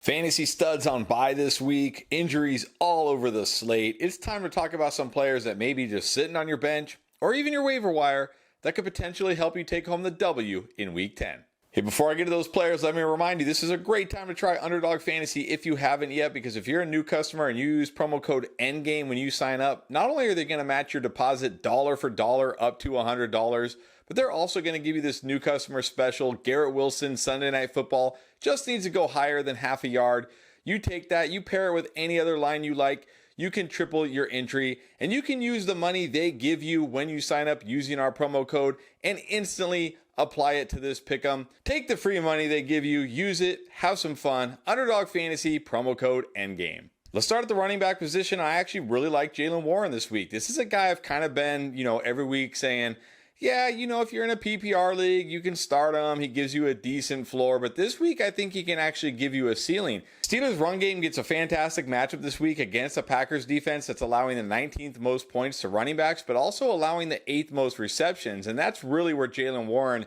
Fantasy studs on bye this week, injuries all over the slate. It's time to talk about some players that may be just sitting on your bench or even your waiver wire that could potentially help you take home the W in week 10. Hey, before I get to those players, let me remind you, this is a great time to try Underdog Fantasy if you haven't yet, because if you're a new customer and you use promo code ENDGAME when you sign up, not only are they going to match your deposit dollar for dollar up to $100, but they're also going to give you this new customer special. Garrett Wilson, Sunday Night Football, just needs to go higher than half a yard. You take that, you pair it with any other line you like, you can triple your entry, and you can use the money they give you when you sign up using our promo code and instantly apply it to this pick'em. Take the free money they give you, use it, have some fun. Underdog Fantasy, promo code ENDGAME. Let's start at the running back position. I actually really like Jaylen Warren this week. This is a guy I've kind of been, every week saying, yeah, if you're in a PPR league, you can start him. He gives you a decent floor. But this week, I think he can actually give you a ceiling. Steelers' run game gets a fantastic matchup this week against a Packers defense that's allowing the 19th most points to running backs, but also allowing the 8th most receptions. And that's really where Jaylen Warren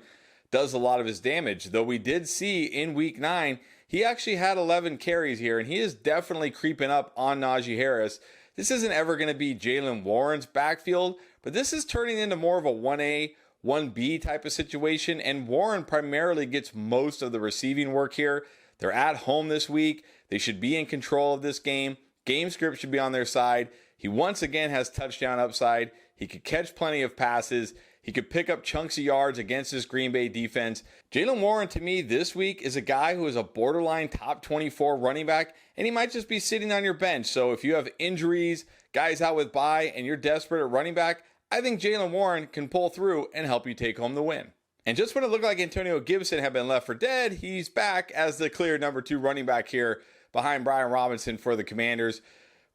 does a lot of his damage. Though we did see in week 9, he actually had 11 carries here, and he is definitely creeping up on Najee Harris. This isn't ever going to be Jaylen Warren's backfield, but this is turning into more of a 1A, 1B type of situation, and Warren primarily gets most of the receiving work here. They're at home this week. They should be in control of this game. Game script should be on their side. He once again has touchdown upside. He could catch plenty of passes. He could pick up chunks of yards against this Green Bay defense. Jaylen Warren, to me, this week is a guy who is a borderline top 24 running back, and he might just be sitting on your bench. So if you have injuries, guys out with bye, and you're desperate at running back, I think Jaylen Warren can pull through and help you take home the win. And just when it looked like Antonio Gibson had been left for dead, he's back as the clear number 2 running back here behind Brian Robinson for the Commanders.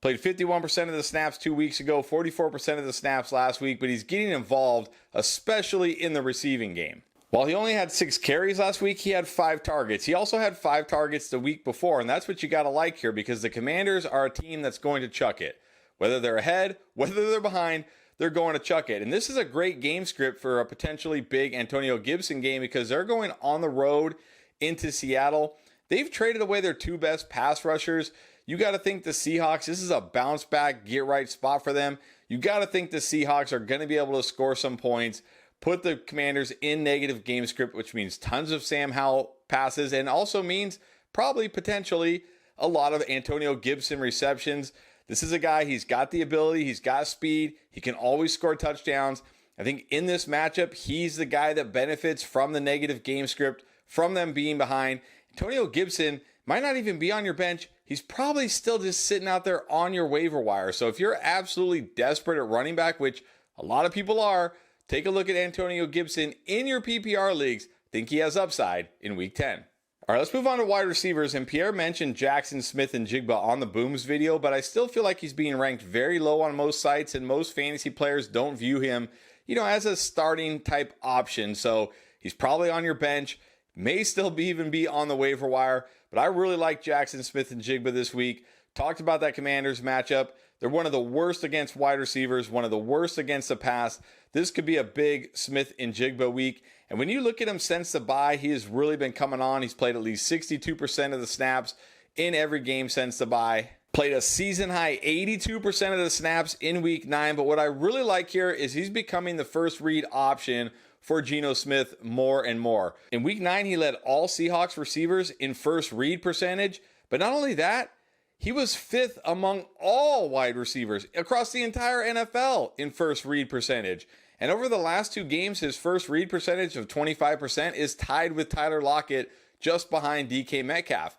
Played 51% of the snaps 2 weeks ago, 44% of the snaps last week, but he's getting involved, especially in the receiving game. While he only had 6 carries last week, he had 5 targets. He also had 5 targets the week before, and that's what you got to like here, because the Commanders are a team that's going to chuck it. Whether they're ahead, whether they're behind, they're going to chuck it. And this is a great game script for a potentially big Antonio Gibson game, because they're going on the road into Seattle. They've traded away their 2 best pass rushers. You got to think the Seahawks, this is a bounce back, get right spot for them. You got to think the Seahawks are going to be able to score some points, put the Commanders in negative game script, which means tons of Sam Howell passes, and also means probably potentially a lot of Antonio Gibson receptions. This is a guy, he's got the ability, he's got speed, he can always score touchdowns. I think in this matchup, he's the guy that benefits from the negative game script, from them being behind. Antonio Gibson might not even be on your bench. He's probably still just sitting out there on your waiver wire. So if you're absolutely desperate at running back, which a lot of people are, take a look at Antonio Gibson in your PPR leagues. I think he has upside in week 10. All right, let's move on to wide receivers. And Pierre mentioned Jackson Smith and Jigba on the Booms video, but I still feel like he's being ranked very low on most sites, and most fantasy players don't view him, as a starting type option. So he's probably on your bench, may still even be on the waiver wire, but I really like Jackson Smith and Jigba this week. Talked about that Commanders matchup. They're one of the worst against wide receivers, one of the worst against the pass. This could be a big Smith and Jigba week. And when you look at him since the bye, he has really been coming on. He's played at least 62% of the snaps in every game since the bye. Played a season high 82% of the snaps in week 9. But what I really like here is he's becoming the first read option for Geno Smith more and more. In week 9, he led all Seahawks receivers in first read percentage. But not only that, he was 5th among all wide receivers across the entire NFL in first read percentage. And over the last 2 games, his first read percentage of 25% is tied with Tyler Lockett, just behind DK Metcalf.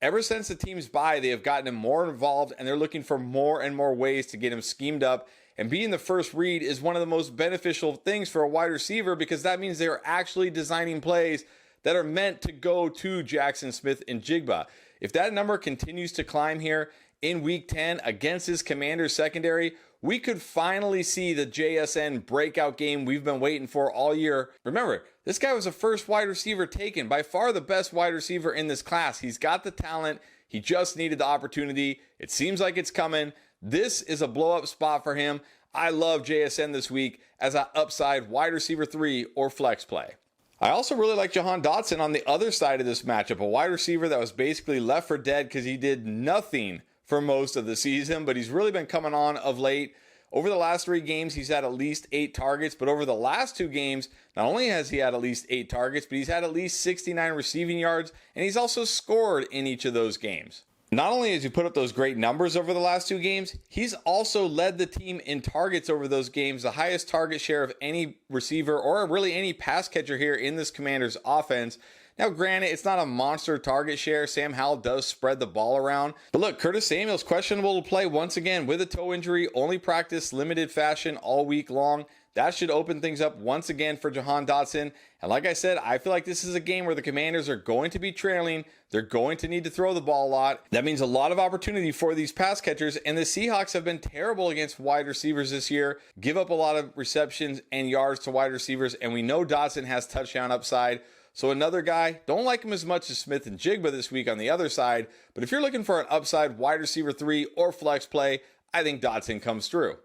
Ever since the team's bye, they have gotten him more involved, and they're looking for more and more ways to get him schemed up. And being the first read is one of the most beneficial things for a wide receiver, because that means they're actually designing plays that are meant to go to Jackson Smith and Jigba. If that number continues to climb here in week 10 against his Commanders secondary, we could finally see the JSN breakout game we've been waiting for all year. Remember, this guy was the first wide receiver taken, by far the best wide receiver in this class. He's got the talent. He just needed the opportunity. It seems like it's coming. This is a blow-up spot for him. I love JSN this week as an upside wide receiver 3 or flex play. I also really like Jahan Dotson on the other side of this matchup, a wide receiver that was basically left for dead because he did nothing for most of the season, but he's really been coming on of late. Over the last 3 games, he's had at least 8 targets, but over the last 2 games, not only has he had at least 8 targets, but he's had at least 69 receiving yards, and he's also scored in each of those games. Not only has he put up those great numbers over the last 2 games, he's also led the team in targets over those games, the highest target share of any receiver or really any pass catcher here in this Commanders offense. Now, granted, it's not a monster target share. Sam Howell does spread the ball around. But look, Curtis Samuel's questionable to play once again with a toe injury, only practiced limited fashion all week long. That should open things up once again for Jahan Dotson. And like I said, I feel like this is a game where the Commanders are going to be trailing. They're going to need to throw the ball a lot. That means a lot of opportunity for these pass catchers. And the Seahawks have been terrible against wide receivers this year. Give up a lot of receptions and yards to wide receivers. And we know Dotson has touchdown upside. So another guy, don't like him as much as Smith and Jigba this week on the other side. But if you're looking for an upside wide receiver 3 or flex play, I think Dotson comes through.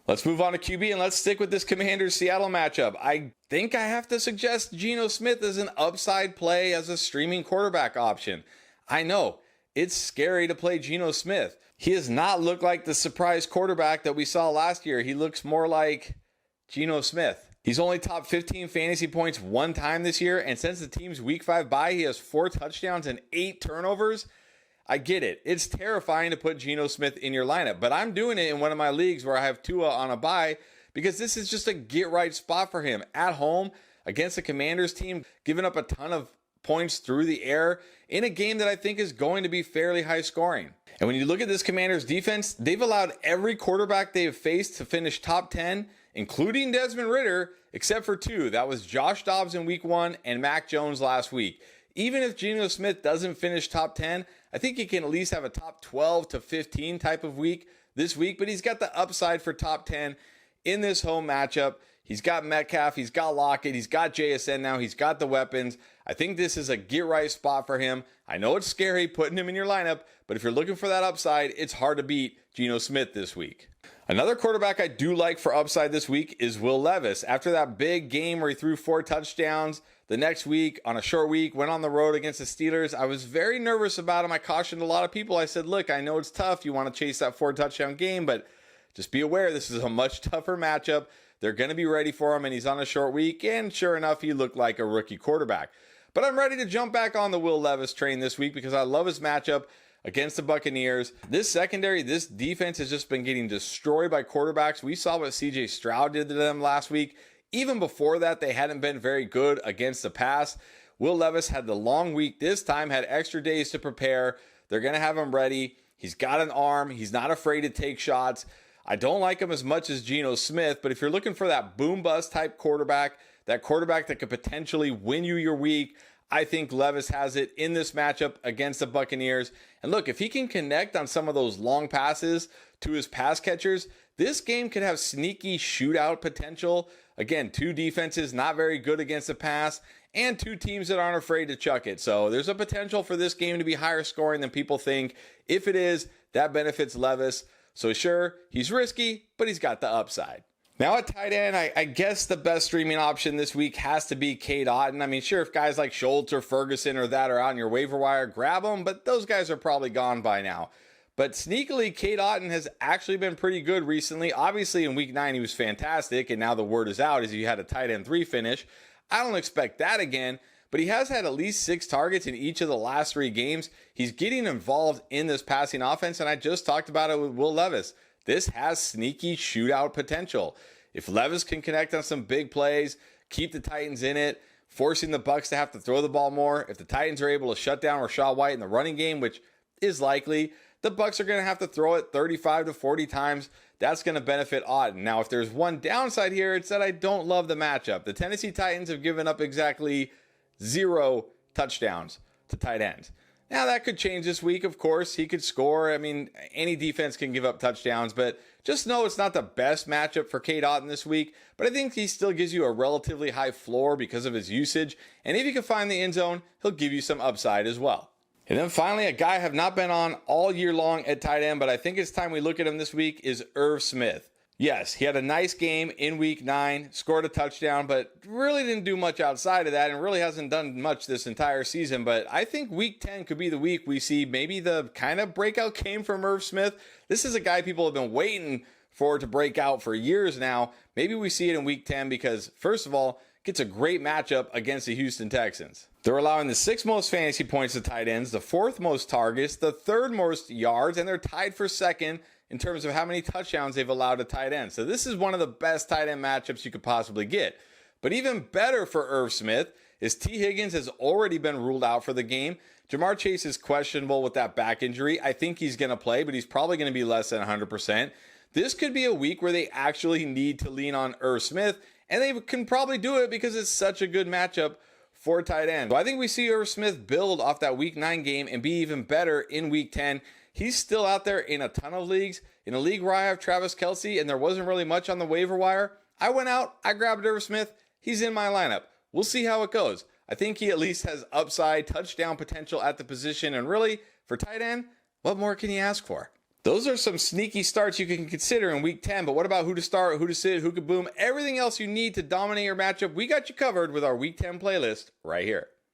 Let's move on to QB and let's stick with this Commanders-Seattle matchup. I think I have to suggest Geno Smith as an upside play as a streaming quarterback option. I know, it's scary to play Geno Smith. He has not looked like the surprise quarterback that we saw last year. He looks more like Geno Smith. He's only topped 15 fantasy points 1 time this year, and since the team's Week 5 bye, he has 4 touchdowns and 8 turnovers. I get it. It's terrifying to put Geno Smith in your lineup, but I'm doing it in one of my leagues where I have Tua on a bye because this is just a get-right spot for him. At home, against the Commanders team, giving up a ton of points through the air in a game that I think is going to be fairly high scoring. And when you look at this Commanders defense, they've allowed every quarterback they have faced to finish top 10, including Desmond Ridder, except for 2. That was Josh Dobbs in week 1 and Mac Jones last week. Even if Geno Smith doesn't finish top 10, I think he can at least have a top 12 to 15 type of week this week, but he's got the upside for top 10 in this home matchup. He's got Metcalf, he's got Lockett, he's got JSN now, he's got the weapons. I think this is a get-right spot for him. I know it's scary putting him in your lineup, but if you're looking for that upside, it's hard to beat Geno Smith this week. Another quarterback I do like for upside this week is Will Levis. After that big game where he threw 4 touchdowns, the next week, on a short week, went on the road against the Steelers. I was very nervous about him. I cautioned a lot of people. I said, look, I know it's tough. You want to chase that 4 touchdown game, but just be aware this is a much tougher matchup. They're going to be ready for him, and he's on a short week. And sure enough, he looked like a rookie quarterback. But I'm ready to jump back on the Will Levis train this week because I love his matchup against the Buccaneers. This secondary, this defense has just been getting destroyed by quarterbacks. We saw what CJ Stroud did to them last week. Even before that, they hadn't been very good against the pass. Will Levis had the long week this time, had extra days to prepare. They're going to have him ready. He's got an arm. He's not afraid to take shots. I don't like him as much as Geno Smith, but if you're looking for that boom-bust type quarterback, that quarterback that could potentially win you your week, I think Levis has it in this matchup against the Buccaneers. And look, if he can connect on some of those long passes to his pass catchers, this game could have sneaky shootout potential. Again, 2 defenses not very good against the pass and 2 teams that aren't afraid to chuck it. So there's a potential for this game to be higher scoring than people think. If it is, that benefits Levis. So sure, he's risky, but he's got the upside. Now at tight end, I guess the best streaming option this week has to be Cade Otton. I mean, sure, if guys like Schultz or Ferguson or that are out in your waiver wire, grab them, but those guys are probably gone by now. But sneakily, Cade Otton has actually been pretty good recently. Obviously, in week 9, he was fantastic, and now the word is out as he had a tight end 3 finish. I don't expect that again, but he has had at least 6 targets in each of the last 3 games. He's getting involved in this passing offense, and I just talked about it with Will Levis. This has sneaky shootout potential. If Levis can connect on some big plays, keep the Titans in it, forcing the Bucs to have to throw the ball more, if the Titans are able to shut down Rachaad White in the running game, which is likely, the Bucs are going to have to throw it 35 to 40 times. That's going to benefit Otton. Now, if there's one downside here, it's that I don't love the matchup. The Tennessee Titans have given up exactly 0 touchdowns to tight ends. Now, that could change this week, of course. He could score. I mean, any defense can give up touchdowns, but just know it's not the best matchup for Cade Otton this week. But I think he still gives you a relatively high floor because of his usage. And if you can find the end zone, he'll give you some upside as well. And then finally, a guy I have not been on all year long at tight end, but I think it's time we look at him this week, is Irv Smith. Yes, he had a nice game in week 9, scored a touchdown, but really didn't do much outside of that and really hasn't done much this entire season. But I think week 10 could be the week we see maybe the kind of breakout game from Irv Smith. This is a guy people have been waiting for to break out for years now. Maybe we see it in week 10 because, first of all, gets a great matchup against the Houston Texans. They're allowing the 6th most fantasy points to tight ends, the 4th most targets, the 3rd most yards, and they're tied for 2nd in terms of how many touchdowns they've allowed to tight end. So this is one of the best tight end matchups you could possibly get. But even better for Irv Smith is T. Higgins has already been ruled out for the game. Jamar Chase is questionable with that back injury. I think he's going to play, but he's probably going to be less than 100%. This could be a week where they actually need to lean on Irv Smith, and they can probably do it because it's such a good matchup for tight end. So I think we see Irv Smith build off that week 9 game and be even better in week 10. He's still out there in a ton of leagues. In a league where I have Travis Kelce and there wasn't really much on the waiver wire, I went out, I grabbed Irv Smith. He's in my lineup. We'll see how it goes. I think he at least has upside, touchdown potential at the position. And really, for tight end, what more can you ask for? Those are some sneaky starts you can consider in week 10. But what about who to start, who to sit, who could boom? Everything else you need to dominate your matchup, we got you covered with our week 10 playlist right here.